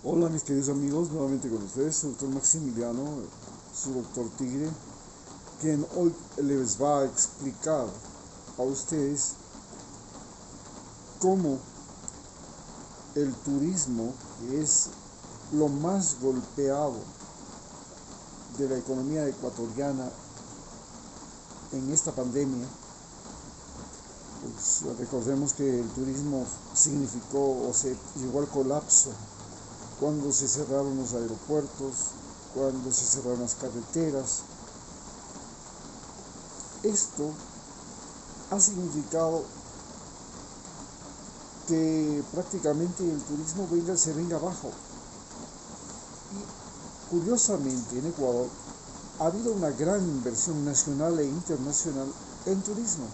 Hola mis queridos amigos, nuevamente con ustedes, su doctor Maximiliano, su doctor Tigre, quien hoy les va a explicar a ustedes cómo el turismo es lo más golpeado de la economía ecuatoriana en esta pandemia. Pues recordemos que el turismo significó o se llegó al colapso cuando se cerraron los aeropuertos, cuando se cerraron las carreteras. Esto ha significado que prácticamente el turismo se venga abajo. Y curiosamente en Ecuador ha habido una gran inversión nacional e internacional en turismo.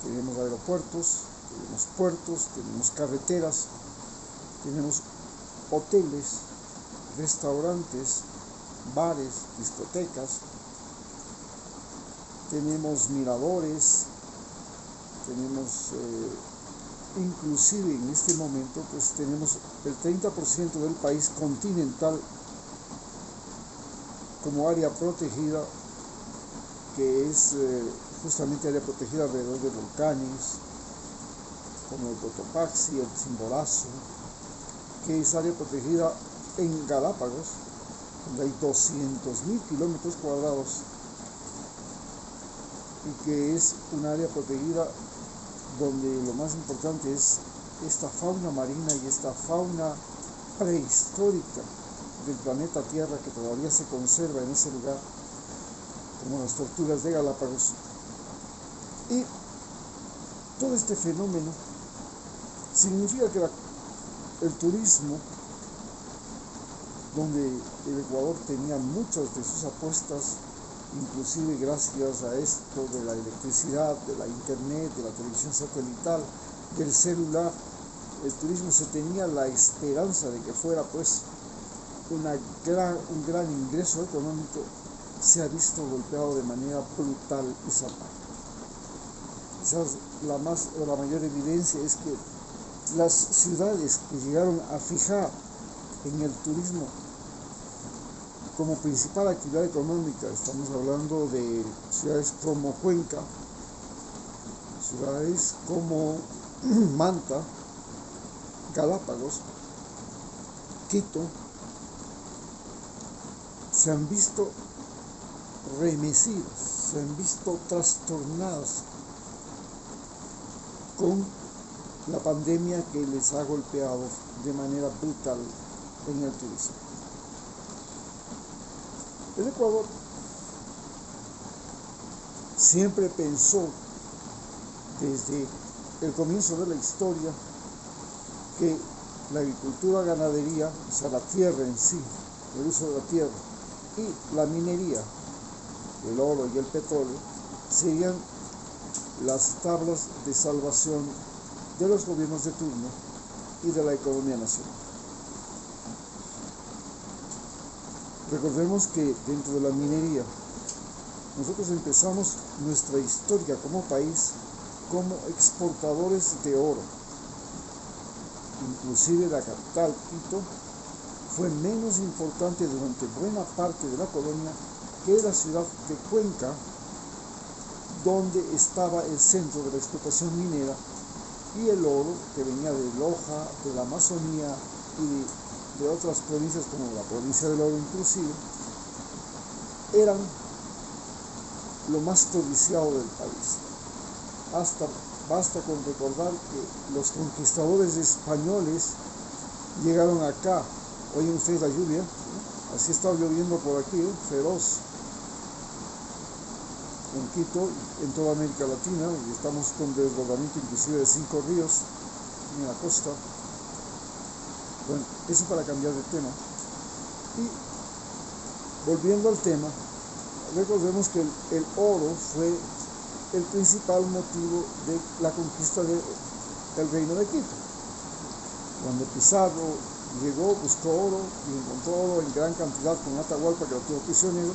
Tenemos aeropuertos, tenemos puertos, tenemos carreteras, tenemos hoteles, restaurantes, bares, discotecas, tenemos miradores, tenemos inclusive en este momento pues tenemos el 30% del país continental como área protegida, que es justamente área protegida alrededor de volcanes como el Cotopaxi, el Chimborazo, que es área protegida en Galápagos, donde hay 200.000 kilómetros cuadrados y que es un área protegida donde lo más importante es esta fauna marina y esta fauna prehistórica del planeta Tierra que todavía se conserva en ese lugar, como las tortugas de Galápagos. Y todo este fenómeno significa que el turismo, donde el Ecuador tenía muchas de sus apuestas, inclusive gracias a esto de la electricidad, de la internet, de la televisión satelital, del celular, el turismo se tenía la esperanza de que fuera pues un gran ingreso económico, se ha visto golpeado de manera brutal y salvaje. Quizás la mayor evidencia es que las ciudades que llegaron a fijar en el turismo como principal actividad económica, estamos hablando de ciudades como Cuenca, ciudades como Manta, Galápagos, Quito, se han visto remecidas, se han visto trastornadas con la pandemia que les ha golpeado de manera brutal en el turismo. El Ecuador siempre pensó desde el comienzo de la historia que la agricultura, ganadería, o sea la tierra en sí, el uso de la tierra y la minería, el oro y el petróleo, serían las tablas de salvación de los gobiernos de turno y de la economía nacional. Recordemos que dentro de la minería nosotros empezamos nuestra historia como país como exportadores de oro. Inclusive la capital, Quito, fue menos importante durante buena parte de la colonia que la ciudad de Cuenca, donde estaba el centro de la explotación minera, y el oro que venía de Loja, de la Amazonía y de otras provincias como la provincia del Oro inclusive, eran lo más codiciado del país. Basta con recordar que los conquistadores españoles llegaron acá. Oyen ustedes la lluvia, así está lloviendo por aquí, feroz, en Quito, en toda América Latina, y estamos con desbordamiento inclusive de 5 ríos en la costa. Bueno, eso para cambiar de tema. Y volviendo al tema, recordemos que el oro fue el principal motivo de la conquista del reino de Quito. Cuando Pizarro llegó, buscó oro y encontró oro en gran cantidad con Atahualpa, que lo tuvo prisionero,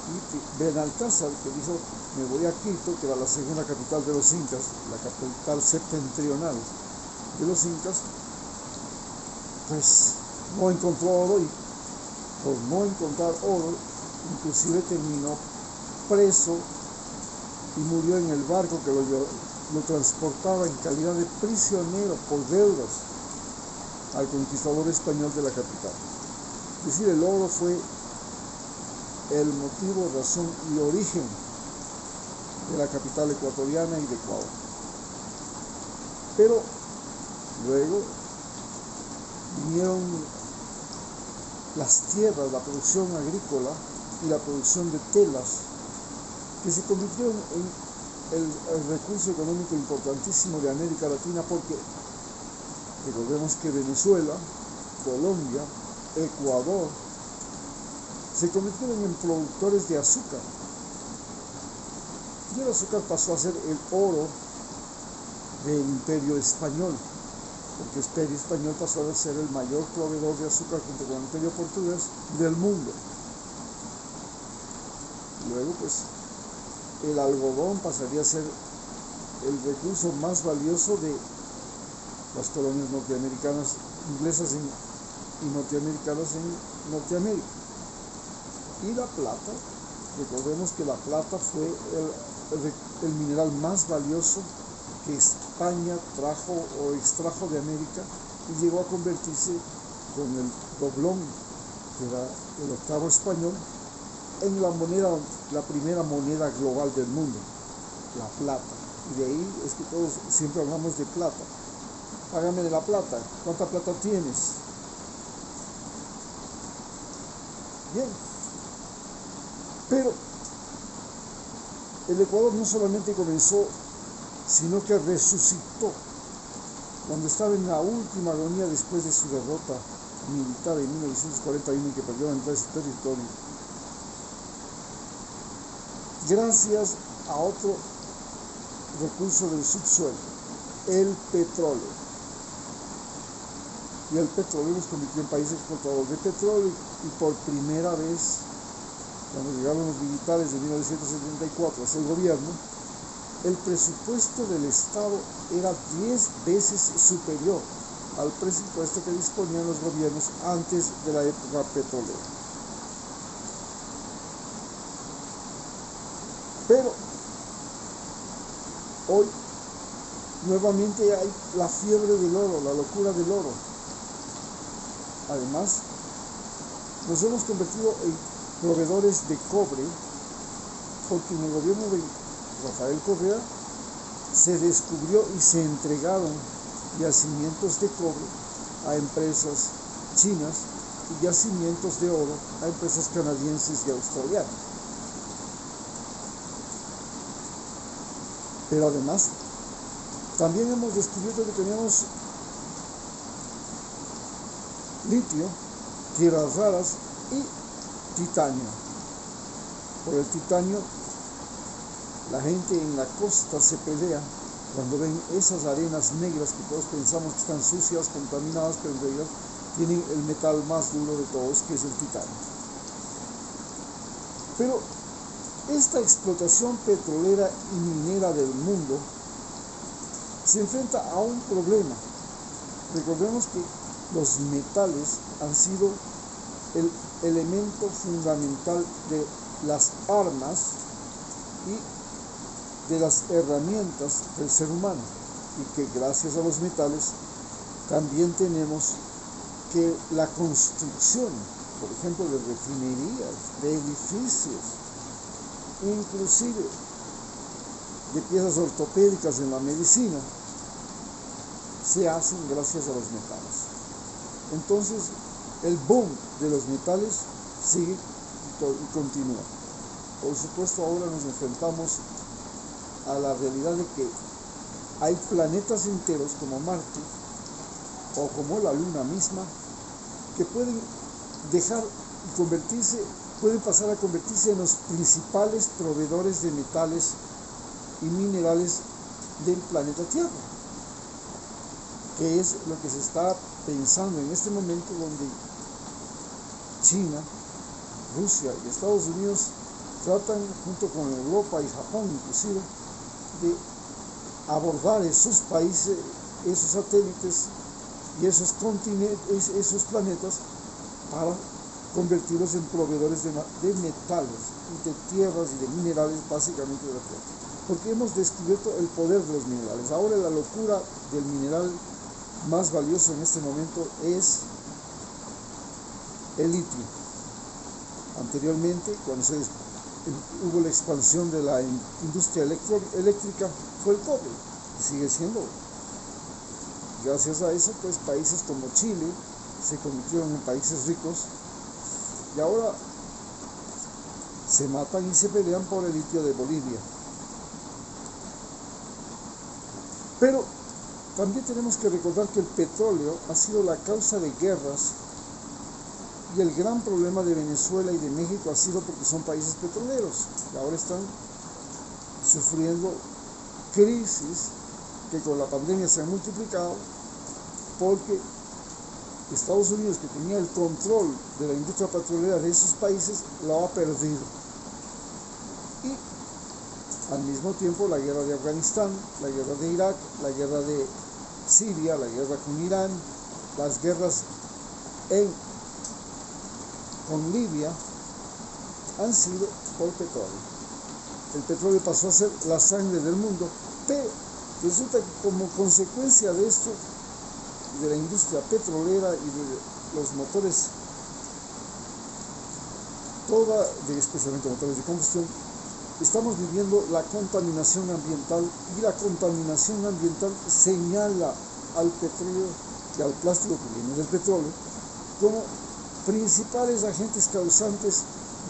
y Benalcázar, que dijo: me voy a Quito, que era la segunda capital de los incas, la capital septentrional de los incas, pues no encontró oro y por no encontrar oro, inclusive terminó preso y murió en el barco que lo transportaba en calidad de prisionero por deudas al conquistador español de la capital. Es decir, el oro fue el motivo, razón y origen de la capital ecuatoriana y de Ecuador. Pero luego vinieron las tierras, la producción agrícola y la producción de telas, que se convirtieron en el recurso económico importantísimo de América Latina, porque recordemos que Venezuela, Colombia, Ecuador se convirtieron en productores de azúcar, y el azúcar pasó a ser el oro del Imperio Español, porque el Imperio Español pasó a ser el mayor proveedor de azúcar junto con el Imperio Portugués del mundo. Luego pues el algodón pasaría a ser el recurso más valioso de las colonias norteamericanas, inglesas y norteamericanas en Norteamérica. Y la plata, recordemos que la plata fue el mineral más valioso que España trajo o extrajo de América y llegó a convertirse con el doblón, que era el octavo español, en la primera moneda global del mundo, la plata. Y de ahí es que todos siempre hablamos de plata. Págame de la plata. ¿Cuánta plata tienes? Bien. Pero el Ecuador no solamente comenzó, sino que resucitó cuando estaba en la última agonía después de su derrota militar en 1941 y que perdió la mitad de su territorio, gracias a otro recurso del subsuelo, el petróleo. Y el petróleo nos convirtió en país exportador de petróleo, y por primera vez, cuando llegaron los militares de 1974 a ese gobierno, el presupuesto del Estado era 10 veces superior al presupuesto que disponían los gobiernos antes de la época petrolera. Pero hoy nuevamente hay la fiebre del oro, la locura del oro. Además, nos hemos convertido en proveedores de cobre, porque en el gobierno de Rafael Correa se descubrió y se entregaron yacimientos de cobre a empresas chinas y yacimientos de oro a empresas canadienses y australianas. Pero además, también hemos descubierto que teníamos litio, tierras raras y titanio. Por el titanio, la gente en la costa se pelea cuando ven esas arenas negras que todos pensamos que están sucias, contaminadas, pero en realidad tienen el metal más duro de todos, que es el titanio. Pero esta explotación petrolera y minera del mundo se enfrenta a un problema. Recordemos que los metales han sido el elemento fundamental de las armas y de las herramientas del ser humano, y que gracias a los metales también tenemos que la construcción, por ejemplo, de refinerías, de edificios, inclusive de piezas ortopédicas en la medicina, se hacen gracias a los metales. Entonces, el boom de los metales sigue y continúa. Por supuesto, ahora nos enfrentamos a la realidad de que hay planetas enteros como Marte o como la Luna misma que pueden dejar y pueden pasar a convertirse en los principales proveedores de metales y minerales del planeta Tierra, que es lo que se está pensando en este momento, donde China, Rusia y Estados Unidos tratan, junto con Europa y Japón inclusive, de abordar esos países, esos satélites y esos planetas para convertirlos en proveedores de metales y de tierras y de minerales, básicamente de la Tierra. Porque hemos descubierto el poder de los minerales. Ahora la locura del mineral más valioso en este momento es el litio. Anteriormente, cuando hubo la expansión de la industria eléctrica, fue el cobre, y sigue siendo. Gracias a eso, pues países como Chile se convirtieron en países ricos y ahora se matan y se pelean por el litio de Bolivia. Pero también tenemos que recordar que el petróleo ha sido la causa de guerras, y el gran problema de Venezuela y de México ha sido porque son países petroleros y ahora están sufriendo crisis que con la pandemia se han multiplicado, porque Estados Unidos, que tenía el control de la industria petrolera de esos países, lo ha perdido. Y al mismo tiempo la guerra de Afganistán, la guerra de Irak, la guerra de Siria, la guerra con Irán, las guerras con Libia han sido por petróleo. El petróleo pasó a ser la sangre del mundo, pero resulta que como consecuencia de esto, de la industria petrolera y de los motores, especialmente motores de combustión, estamos viviendo la contaminación ambiental, y la contaminación ambiental señala al petróleo y al plástico que viene del petróleo como principales agentes causantes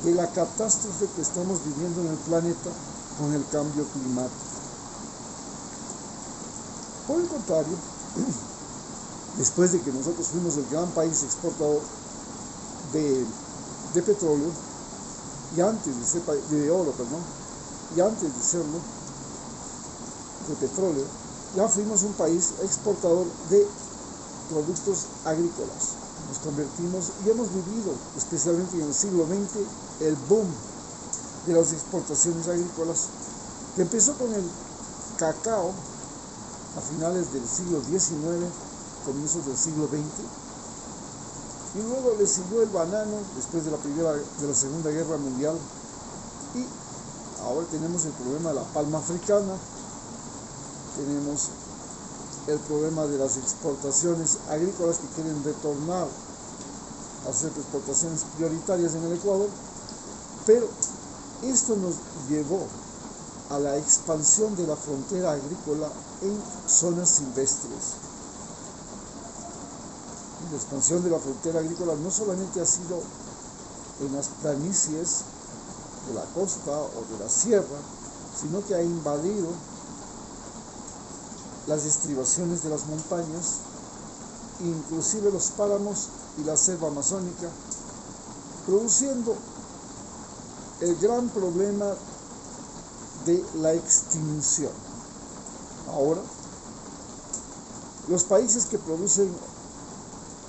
de la catástrofe que estamos viviendo en el planeta con el cambio climático. Por el contrario, después de que nosotros fuimos el gran país exportador de petróleo, y antes de ser de oro, y antes de serlo, de petróleo, ya fuimos un país exportador de productos agrícolas. Nos convertimos y hemos vivido, especialmente en el siglo XX, el boom de las exportaciones agrícolas, que empezó con el cacao a finales del siglo XIX, comienzos del siglo XX, y luego le siguió el banano después de la Segunda Guerra Mundial, y ahora tenemos el problema de la palma africana, tenemos el problema de las exportaciones agrícolas que quieren retornar a hacer exportaciones prioritarias en el Ecuador, pero esto nos llevó a la expansión de la frontera agrícola en zonas silvestres. La expansión de la frontera agrícola no solamente ha sido en las planicies de la costa o de la sierra, sino que ha invadido las estribaciones de las montañas, inclusive los páramos y la selva amazónica, produciendo el gran problema de la extinción. Ahora, los países que producen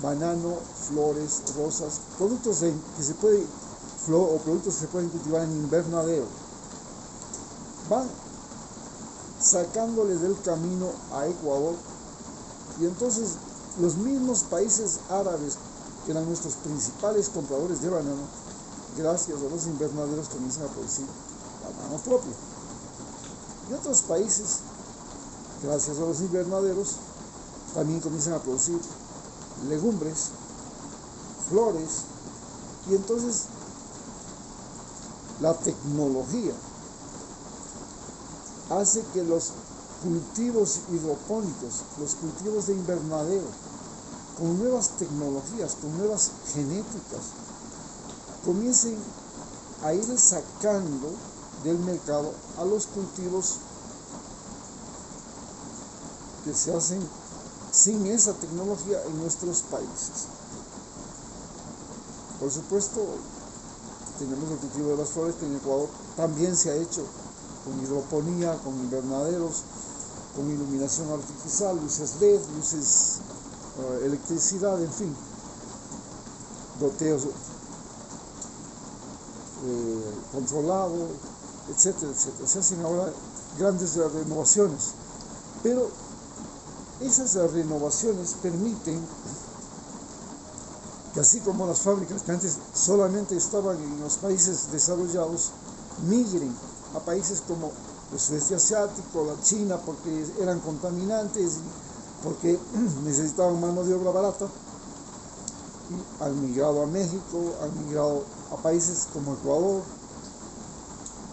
banano, flores, rosas, productos que se pueden cultivar en invernadero, van sacándole del camino a Ecuador, y entonces los mismos países árabes, que eran nuestros principales compradores de banano, gracias a los invernaderos comienzan a producir banano propio. Y otros países, gracias a los invernaderos, también comienzan a producir legumbres, flores, y entonces la tecnología hace que los cultivos hidropónicos, los cultivos de invernadero, con nuevas tecnologías, con nuevas genéticas, comiencen a ir sacando del mercado a los cultivos que se hacen sin esa tecnología en nuestros países. Por supuesto, tenemos el cultivo de las flores, que en Ecuador también se ha hecho con hidroponía, con invernaderos, con iluminación artificial, luces LED, luces, electricidad, en fin, goteos controlado, etcétera, etcétera. Se hacen ahora grandes renovaciones, pero Esas renovaciones permiten que, así como las fábricas que antes solamente estaban en los países desarrollados, migren a países como el sudeste asiático, la China, porque eran contaminantes y porque necesitaban mano de obra barata, y han migrado a México, han migrado a países como Ecuador.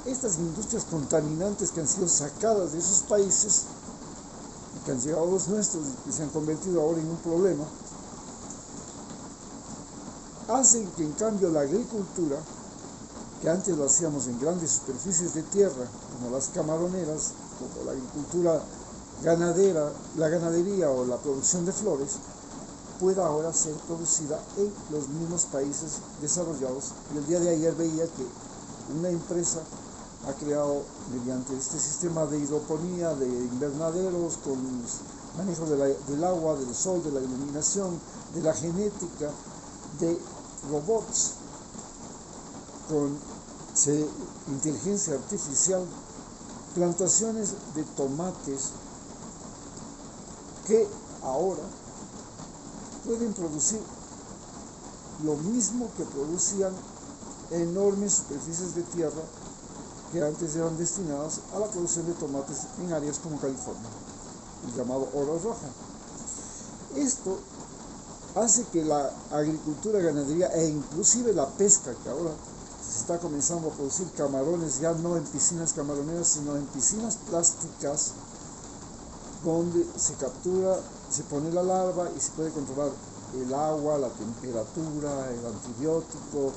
Estas industrias contaminantes que han sido sacadas de esos países y que han llegado a los nuestros y que se han convertido ahora en un problema, hacen que en cambio la agricultura, que antes lo hacíamos en grandes superficies de tierra, como las camaroneras, como la agricultura ganadera, la ganadería o la producción de flores, pueda ahora ser producida en los mismos países desarrollados. Y el día de ayer veía que una empresa ha creado, mediante este sistema de hidroponía, de invernaderos, con manejo del agua, del sol, de la iluminación, de la genética, de robots, con inteligencia artificial, plantaciones de tomates que ahora pueden producir lo mismo que producían enormes superficies de tierra que antes eran destinadas a la producción de tomates en áreas como California, el llamado oro rojo. Esto hace que la agricultura, ganadería e inclusive la pesca, que ahora se está comenzando a producir camarones ya no en piscinas camaroneras, sino en piscinas plásticas, donde se captura, se pone la larva y se puede controlar el agua, la temperatura, el antibiótico,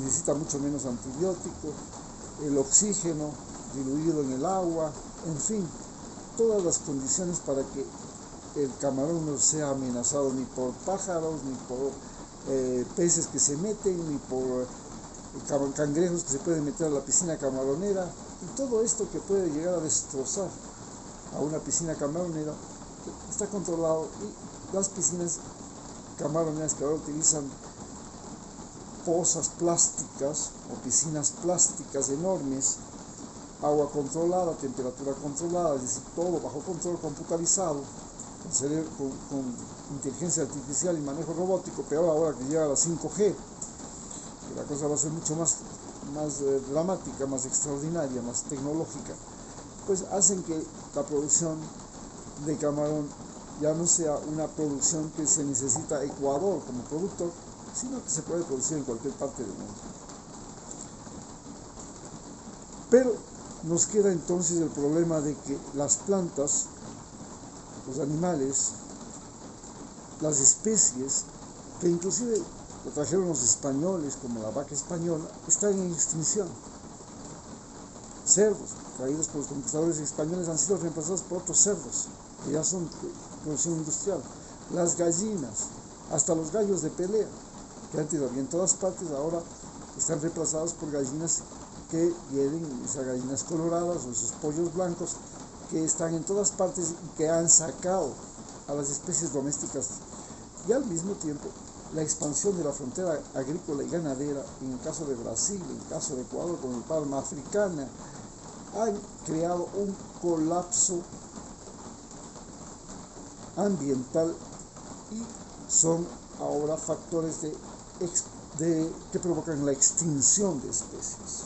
necesita mucho menos antibiótico, el oxígeno diluido en el agua, en fin, todas las condiciones para que el camarón no sea amenazado ni por pájaros, ni por peces que se meten, ni por cangrejos que se pueden meter a la piscina camaronera, y todo esto que puede llegar a destrozar a una piscina camaronera está controlado. Y las piscinas camaroneras que ahora utilizan pozas plásticas o piscinas plásticas enormes, agua controlada, temperatura controlada, es decir, todo bajo control computarizado, con inteligencia artificial y manejo robótico, peor ahora que llega a la 5G, que la cosa va a ser mucho más dramática, más extraordinaria, más tecnológica, pues hacen que la producción de camarón ya no sea una producción que se necesita Ecuador como productor, sino que se puede producir en cualquier parte del mundo. Pero nos queda entonces el problema de que las plantas, los animales, las especies, que inclusive lo trajeron los españoles, como la vaca española, están en extinción. Cerdos traídos por los conquistadores españoles han sido reemplazados por otros cerdos, que ya son de producción industrial. Las gallinas, hasta los gallos de pelea, que antes había en todas partes, ahora están reemplazados por gallinas que vienen, esas gallinas coloradas o esos pollos blancos que están en todas partes y que han sacado a las especies domésticas. Y al mismo tiempo, la expansión de la frontera agrícola y ganadera, en el caso de Brasil, en el caso de Ecuador, con el palma africana, han creado un colapso ambiental y son ahora factores que provocan la extinción de especies.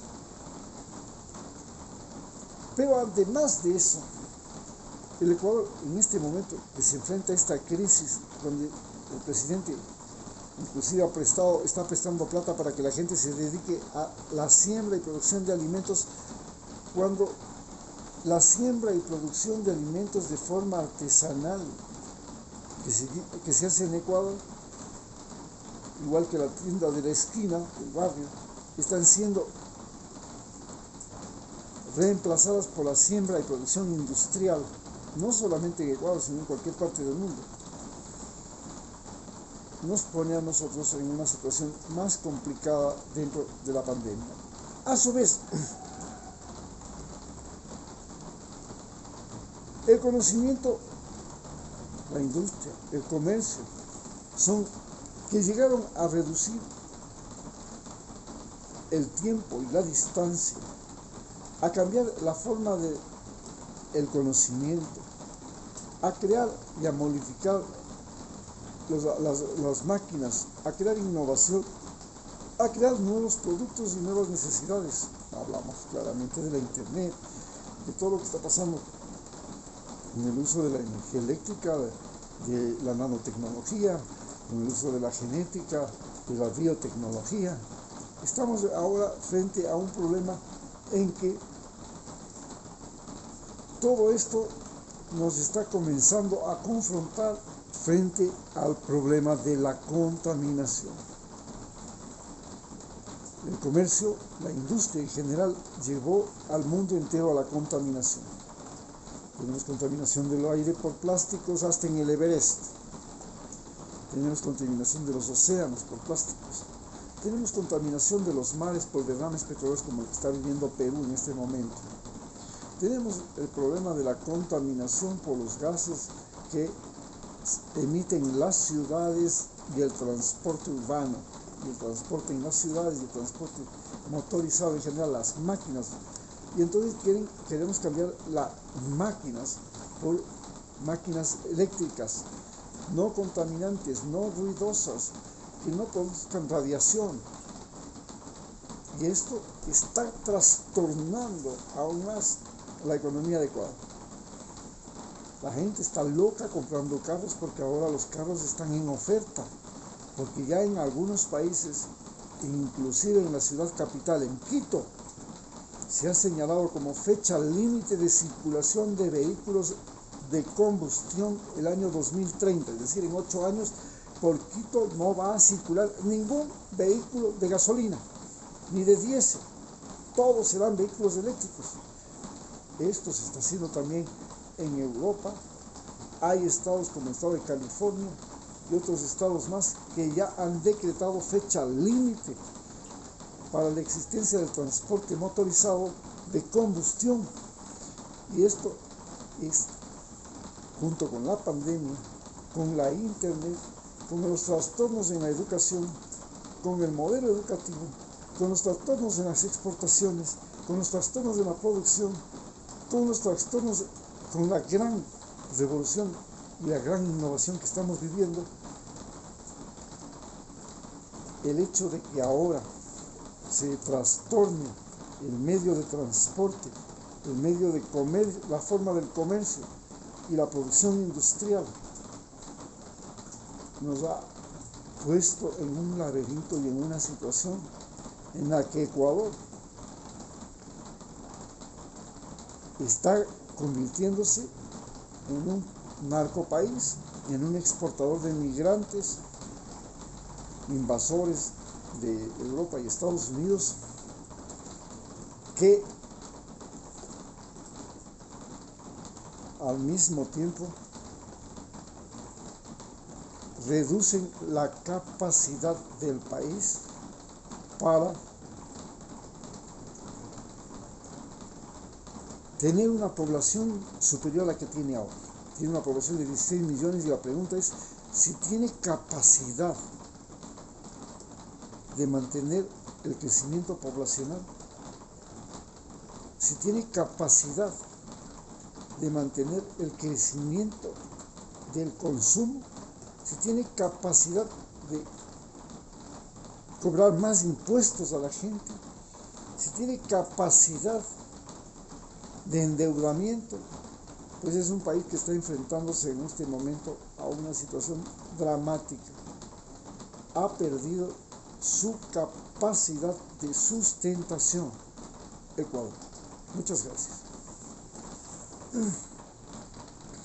Pero además de eso, el Ecuador en este momento que se enfrenta a esta crisis, donde el presidente inclusive está prestando plata para que la gente se dedique a la siembra y producción de alimentos, cuando la siembra y producción de alimentos de forma artesanal que se hace en Ecuador, igual que la tienda de la esquina del barrio, están siendo reemplazadas por la siembra y producción industrial, no solamente en Ecuador, sino en cualquier parte del mundo. Nos pone a nosotros en una situación más complicada dentro de la pandemia. A su vez, el conocimiento, la industria, el comercio, son que llegaron a reducir el tiempo y la distancia, a cambiar la forma del conocimiento, a crear y a modificar las máquinas, a crear innovación, a crear nuevos productos y nuevas necesidades. Hablamos claramente de la internet, de todo lo que está pasando en el uso de la energía eléctrica, de la nanotecnología, en el uso de la genética, de la biotecnología. Estamos ahora frente a un problema en que todo esto nos está comenzando a confrontar frente al problema de la contaminación. El comercio, la industria en general, llevó al mundo entero a la contaminación. Tenemos contaminación del aire por plásticos hasta en el Everest. Tenemos contaminación de los océanos por plásticos. Tenemos contaminación de los mares por derrames petroleros como el que está viviendo Perú en este momento. Tenemos el problema de la contaminación por los gases que emiten las ciudades y el transporte urbano, y el transporte en las ciudades y el transporte motorizado en general, las máquinas. Y entonces queremos cambiar las máquinas por máquinas eléctricas, no contaminantes, no ruidosas, que no produzcan radiación. Y esto está trastornando aún más la economía de Ecuador. La gente está loca comprando carros porque ahora los carros están en oferta, porque ya en algunos países, inclusive en la ciudad capital, en Quito, se ha señalado como fecha límite de circulación de vehículos de combustión el año 2030, es decir, en 8 años por Quito no va a circular ningún vehículo de gasolina, ni de diésel, todos serán vehículos eléctricos. Esto se está haciendo también en Europa. Hay estados como el estado de California y otros estados más que ya han decretado fecha límite para la existencia del transporte motorizado de combustión. Y esto es, junto con la pandemia, con la internet, con los trastornos en la educación, con el modelo educativo, con los trastornos en las exportaciones, con los trastornos de la producción, con los trastornos, con la gran revolución y la gran innovación que estamos viviendo. El hecho de que ahora se trastorne el medio de transporte, el medio de comercio, la forma del comercio y la producción industrial, nos ha puesto en un laberinto y en una situación en la que Ecuador está convirtiéndose en un narcopaís, en un exportador de migrantes, invasores de Europa y Estados Unidos, que al mismo tiempo reducen la capacidad del país para tener una población superior a la que tiene ahora. Tiene una población de 16 millones y la pregunta es si tiene capacidad de mantener el crecimiento poblacional, si tiene capacidad de mantener el crecimiento del consumo, si tiene capacidad de cobrar más impuestos a la gente, si tiene capacidad de endeudamiento, pues es un país que está enfrentándose en este momento a una situación dramática. Ha perdido su capacidad de sustentación, Ecuador. Muchas gracias.